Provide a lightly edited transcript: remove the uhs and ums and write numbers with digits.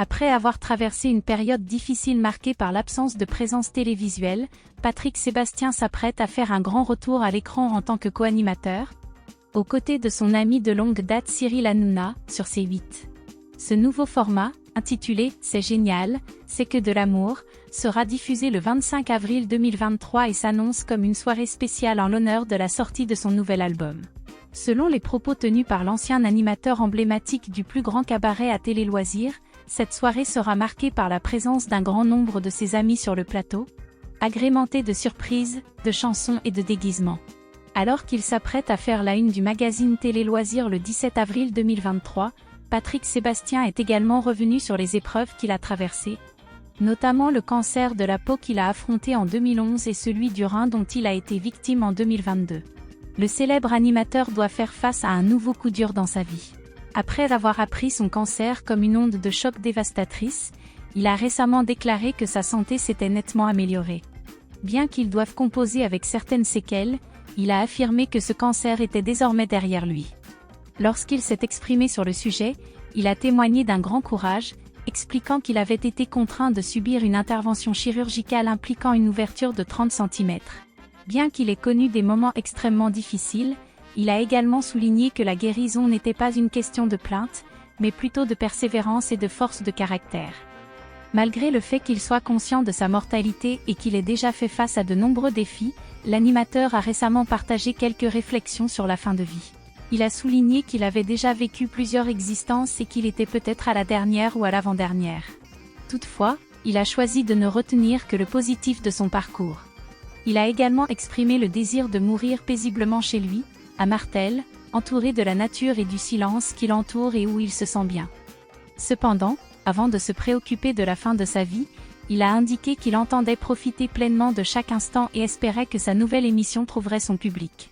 Après avoir traversé une période difficile marquée par l'absence de présence télévisuelle, Patrick Sébastien s'apprête à faire un grand retour à l'écran en tant que co-animateur, aux côtés de son ami de longue date Cyril Hanouna, sur C8. Ce nouveau format, intitulé « C'est génial, c'est que de l'amour », sera diffusé le 25 avril 2023 et s'annonce comme une soirée spéciale en l'honneur de la sortie de son nouvel album. Selon les propos tenus par l'ancien animateur emblématique du plus grand cabaret à Télé-Loisirs, cette soirée sera marquée par la présence d'un grand nombre de ses amis sur le plateau, agrémentée de surprises, de chansons et de déguisements. Alors qu'il s'apprête à faire la une du magazine Télé-Loisirs le 17 avril 2023, Patrick Sébastien est également revenu sur les épreuves qu'il a traversées, notamment le cancer de la peau qu'il a affronté en 2011 et celui du rein dont il a été victime en 2022. Le célèbre animateur doit faire face à un nouveau coup dur dans sa vie. Après avoir appris son cancer comme une onde de choc dévastatrice, il a récemment déclaré que sa santé s'était nettement améliorée. Bien qu'il doive composer avec certaines séquelles, il a affirmé que ce cancer était désormais derrière lui. Lorsqu'il s'est exprimé sur le sujet, il a témoigné d'un grand courage, expliquant qu'il avait été contraint de subir une intervention chirurgicale impliquant une ouverture de 30 cm. Bien qu'il ait connu des moments extrêmement difficiles, il a également souligné que la guérison n'était pas une question de plainte, mais plutôt de persévérance et de force de caractère. Malgré le fait qu'il soit conscient de sa mortalité et qu'il ait déjà fait face à de nombreux défis, l'animateur a récemment partagé quelques réflexions sur la fin de vie. Il a souligné qu'il avait déjà vécu plusieurs existences et qu'il était peut-être à la dernière ou à l'avant-dernière. Toutefois, il a choisi de ne retenir que le positif de son parcours. Il a également exprimé le désir de mourir paisiblement chez lui, à Martel, entouré de la nature et du silence qui l'entoure et où il se sent bien. Cependant, avant de se préoccuper de la fin de sa vie, il a indiqué qu'il entendait profiter pleinement de chaque instant et espérait que sa nouvelle émission trouverait son public.